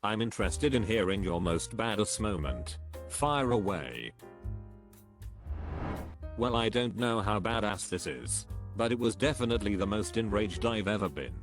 I'm interested in hearing your most badass moment. Fire away. Well, I don't know how badass this is, but it was definitely the most enraged I've ever been.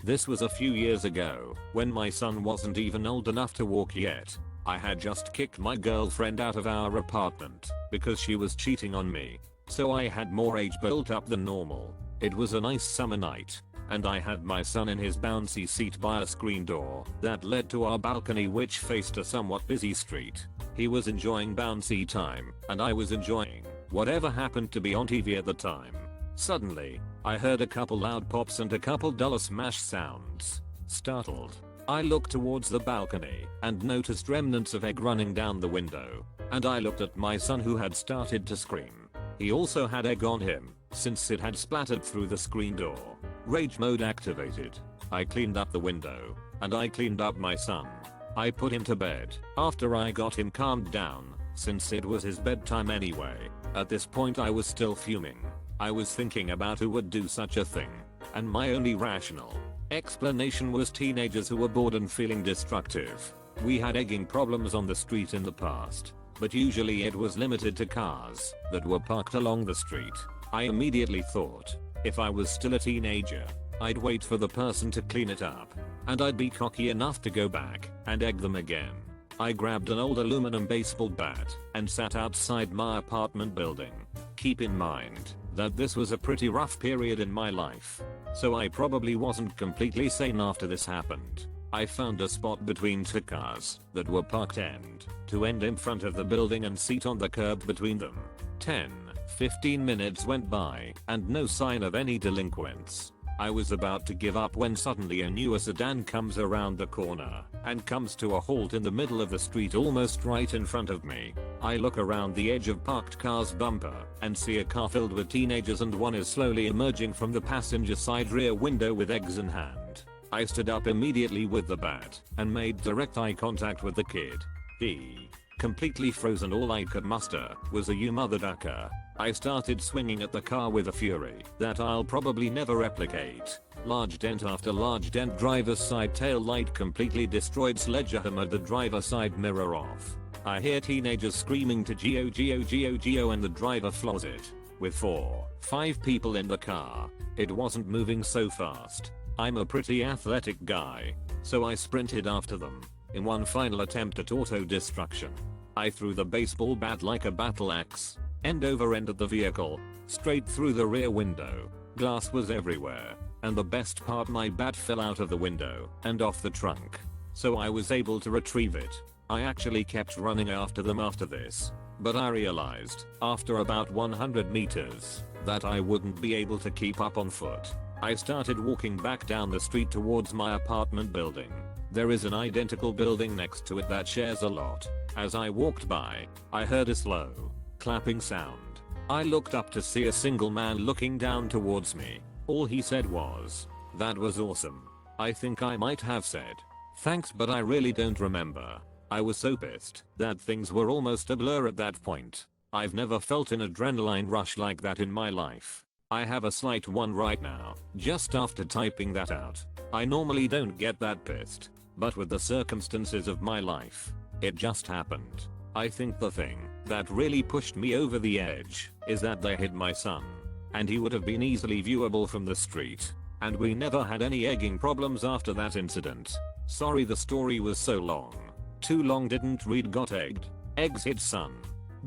This was a few years ago, when my son wasn't even old enough to walk yet. I had just kicked my girlfriend out of our apartment because she was cheating on me. So I had more age built up than normal. It was a nice summer night, and I had my son in his bouncy seat by a screen door that led to our balcony, which faced a somewhat busy street. He was enjoying bouncy time, and I was enjoying whatever happened to be on TV at the time. Suddenly, I heard a couple loud pops and a couple dull smash sounds. Startled, I looked towards the balcony and noticed remnants of egg running down the window, and I looked at my son, who had started to scream. He also had egg on him, since it had splattered through the screen door. Rage mode activated. I cleaned up the window, and I cleaned up my son. I put him to bed after I got him calmed down, since it was his bedtime anyway. At this point I was still fuming. I was thinking about who would do such a thing, and my only rational explanation was teenagers who were bored and feeling destructive. We had egging problems on the street in the past, but usually it was limited to cars that were parked along the street. I immediately thought, if I was still a teenager, I'd wait for the person to clean it up, and I'd be cocky enough to go back and egg them again. I grabbed an old aluminum baseball bat and sat outside my apartment building. Keep in mind that this was a pretty rough period in my life, so I probably wasn't completely sane after this happened. I found a spot between two cars that were parked end to end in front of the building and seat on the curb between them. 10-15 minutes went by and no sign of any delinquents. I was about to give up when suddenly a newer sedan comes around the corner and comes to a halt in the middle of the street almost right in front of me. I look around the edge of parked cars bumper and see a car filled with teenagers, and one is slowly emerging from the passenger side rear window with eggs in hand. I stood up immediately with the bat and made direct eye contact with the kid. He completely frozen. All I could muster was a "you mother ducker." I started swinging at the car with a fury that I'll probably never replicate. Large dent after large dent, driver's side tail light completely destroyed, sledgehammer the driver's side mirror off. I hear teenagers screaming to "Geo, Geo, Geo, Geo," and the driver floors it. With 4-5 people in the car, it wasn't moving so fast. I'm a pretty athletic guy, so I sprinted after them in one final attempt at auto-destruction. I threw the baseball bat like a battle axe, end over end at the vehicle, straight through the rear window. Glass was everywhere, and the best part, my bat fell out of the window and off the trunk, so I was able to retrieve it. I actually kept running after them after this, but I realized after about 100 meters that I wouldn't be able to keep up on foot. I started walking back down the street towards my apartment building. There is an identical building next to it that shares a lot. As I walked by, I heard a slow clapping sound. I looked up to see a single man looking down towards me. All he said was, "That was awesome." I think I might have said, "Thanks," but I really don't remember. I was so pissed that things were almost a blur at that point. I've never felt an adrenaline rush like that in my life. I have a slight one right now, just after typing that out. I normally don't get that pissed, but with the circumstances of my life, it just happened. I think the thing that really pushed me over the edge is that they hid my son, and he would have been easily viewable from the street, and we never had any egging problems after that incident. Sorry the story was so long. Too long, didn't read. Got egged. Eggs hit son.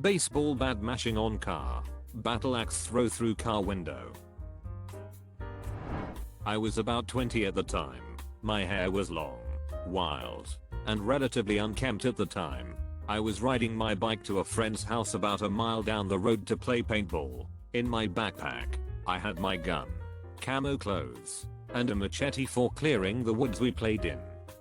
Baseball bat mashing on car. Battle axe throw through car window. I was about 20 at the time. My hair was long, wild, and relatively unkempt at the time. I was riding my bike to a friend's house about a mile down the road to play paintball. In my backpack, I had my gun, camo clothes, and a machete for clearing the woods we played in.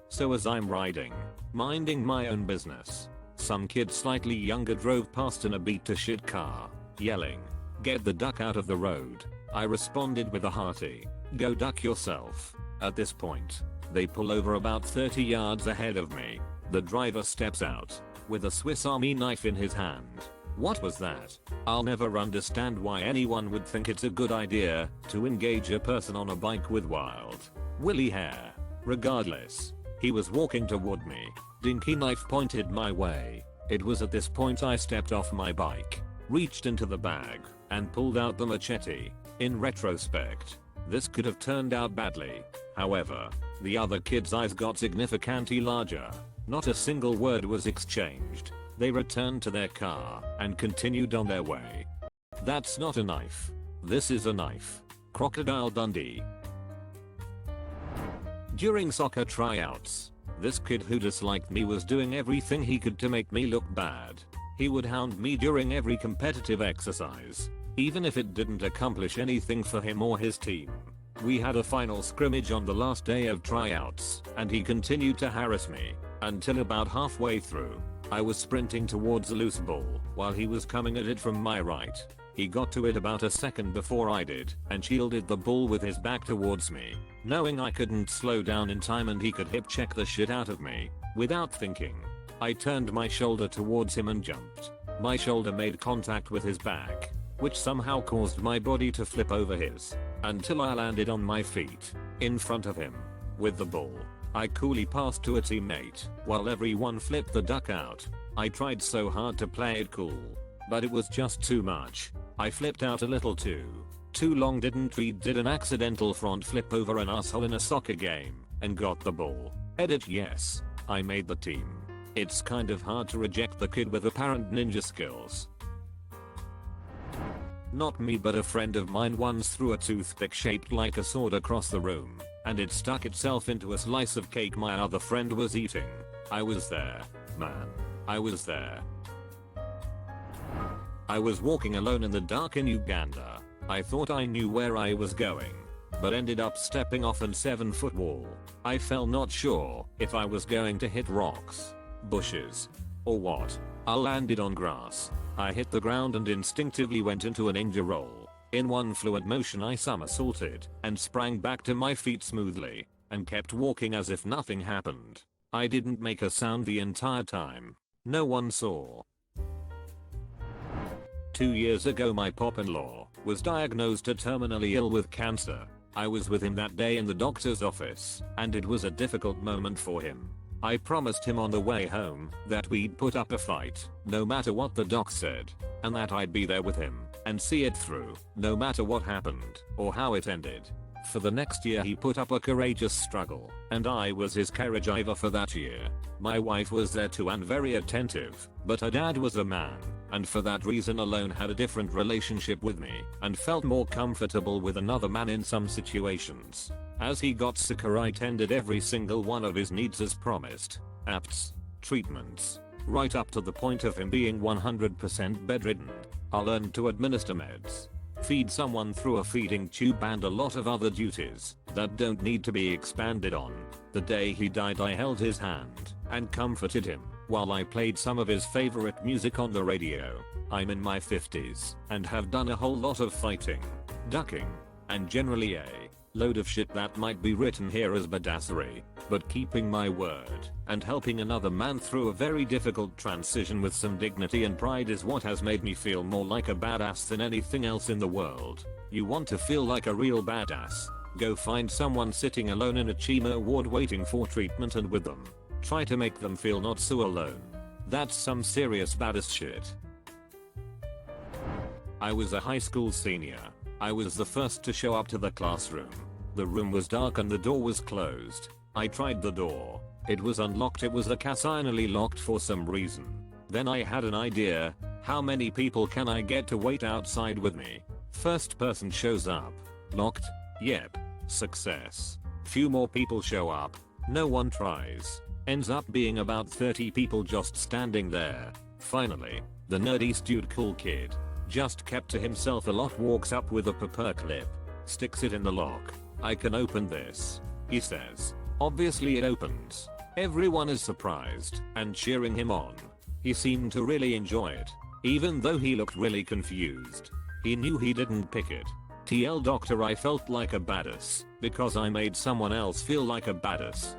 So as I'm riding, minding my own business, some kid slightly younger drove past in a beat to shit car, yelling, "Get the duck out of the road." I responded with a hearty, "Go duck yourself." At this point, they pull over about 30 yards ahead of me. The driver steps out with a Swiss Army knife in his hand. What was that? I'll never understand why anyone would think it's a good idea to engage a person on a bike with wild, woolly hair. Regardless, He was walking toward me. Dinky knife pointed my way. It was at this point I stepped off my bike, reached into the bag, and pulled out the machete. In retrospect, this could have turned out badly. However, the other kid's eyes got significantly larger. Not a single word was exchanged. They returned to their car and continued on their way. That's not a knife. This is a knife. Crocodile Dundee. During soccer tryouts, this kid who disliked me was doing everything he could to make me look bad. He would hound me during every competitive exercise, even if it didn't accomplish anything for him or his team. We had a final scrimmage on the last day of tryouts, and he continued to harass me until about halfway through. I was sprinting towards a loose ball while he was coming at it from my right. He got to it about a second before I did and shielded the ball with his back towards me, knowing I couldn't slow down in time and he could hip check the shit out of me. Without thinking, I turned my shoulder towards him and jumped. My shoulder made contact with his back, which somehow caused my body to flip over his, until I landed on my feet, in front of him, with the ball. I coolly passed to a teammate, while everyone flipped the duck out. I tried so hard to play it cool, but it was just too much. I flipped out a little too long. Did an accidental front flip over an asshole in a soccer game, and got the ball. Edit yes, I made the team. It's kind of hard to reject the kid with apparent ninja skills. Not me, but a friend of mine once threw a toothpick shaped like a sword across the room, and it stuck itself into a slice of cake my other friend was eating. I was there, man. I was there. I was walking alone in the dark in Uganda. I thought I knew where I was going, but ended up stepping off an 7-foot wall. I fell, not sure if I was going to hit rocks, bushes, or what. I landed on grass. I hit the ground and instinctively went into a ninja roll. In one fluid motion I somersaulted and sprang back to my feet smoothly and kept walking as if nothing happened. I didn't make a sound the entire time. No one saw. 2 years ago my pop-in-law was diagnosed terminally ill with cancer. I was with him that day in the doctor's office, and it was a difficult moment for him. I promised him on the way home that we'd put up a fight, no matter what the doc said, and that I'd be there with him and see it through, no matter what happened or how it ended. For the next year he put up a courageous struggle, and I was his caregiver for that year. My wife was there too and very attentive, but her dad was a man, and for that reason alone had a different relationship with me, and felt more comfortable with another man in some situations. As he got sicker I tended every single one of his needs as promised. Apts, treatments, right up to the point of him being 100% bedridden. I learned to administer meds, feed someone through a feeding tube, and a lot of other duties that don't need to be expanded on. The day he died I held his hand and comforted him while I played some of his favorite music on the radio. I'm in my 50s and have done a whole lot of fighting, ducking, and generally a load of shit that might be written here as badassery, but keeping my word and helping another man through a very difficult transition with some dignity and pride is what has made me feel more like a badass than anything else in the world. You want to feel like a real badass? Go find someone sitting alone in a chemo ward waiting for treatment and with them, try to make them feel not so alone. That's some serious badass shit. I was a high school senior. I was the first to show up to the classroom. The room was dark and the door was closed. I tried the door. It was unlocked. It was occasionally locked for some reason. Then I had an idea. How many people can I get to wait outside with me? First person shows up. Locked? Yep. Success. Few more people show up. No one tries. Ends up being about 30 people just standing there. Finally, the nerdy stewed cool kid just kept to himself a lot walks up with a paper clip, sticks it in the lock. I can open this, he says. Obviously it opens. Everyone is surprised and cheering him on. He seemed to really enjoy it, even though he looked really confused. He knew he didn't pick it. TL doctor, I felt like a badass because I made someone else feel like a badass.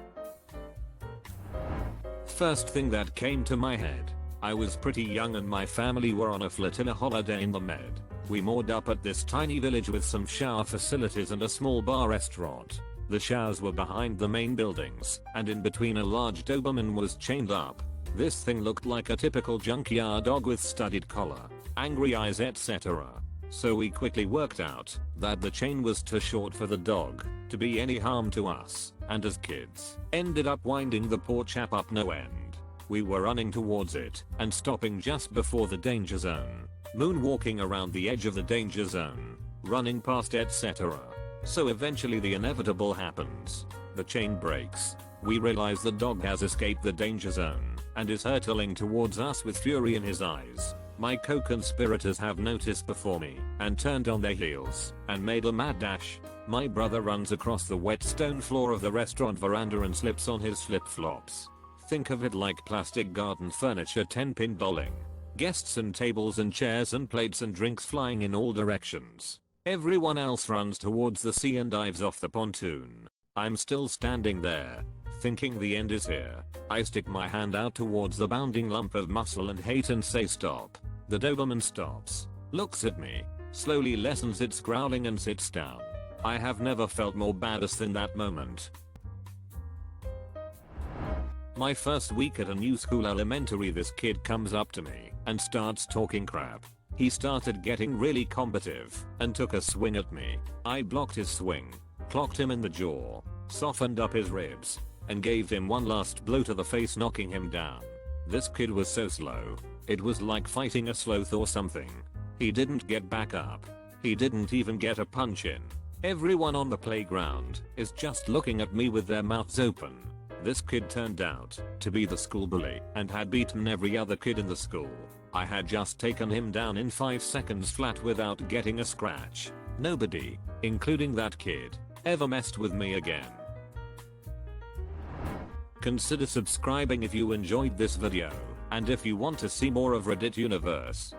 First thing that came to my head. I was pretty young and my family were on a flotilla holiday in the Med. We moored up at this tiny village with some shower facilities and a small bar restaurant. The showers were behind the main buildings, and in between a large Doberman was chained up. This thing looked like a typical junkyard dog with studded collar, angry eyes, etc. So we quickly worked out that the chain was too short for the dog to be any harm to us, and as kids, ended up winding the poor chap up no end. We were running towards it and stopping just before the danger zone, moonwalking around the edge of the danger zone, running past etc. So eventually the inevitable happens. The chain breaks. We realize the dog has escaped the danger zone and is hurtling towards us with fury in his eyes. My co-conspirators have noticed before me and turned on their heels and made a mad dash. My brother runs across the wet stone floor of the restaurant veranda and slips on his flip-flops. Think of it like plastic garden furniture 10-pin bowling. Guests and tables and chairs and plates and drinks flying in all directions. Everyone else runs towards the sea and dives off the pontoon. I'm still standing there, thinking the end is here. I stick my hand out towards the bounding lump of muscle and hate and say stop. The Doberman stops, looks at me, slowly lessens its growling and sits down. I have never felt more badass than that moment. My first week at a new school elementary, this kid comes up to me and starts talking crap. He started getting really combative and took a swing at me. I blocked his swing, clocked him in the jaw, softened up his ribs, and gave him one last blow to the face, knocking him down. This kid was so slow, it was like fighting a sloth or something. He didn't get back up. He didn't even get a punch in. Everyone on the playground is just looking at me with their mouths open. This kid turned out to be the school bully and had beaten every other kid in the school. I had just taken him down in 5 seconds flat without getting a scratch. Nobody, including that kid, ever messed with me again. Consider subscribing if you enjoyed this video, and if you want to see more of Reddit Universe.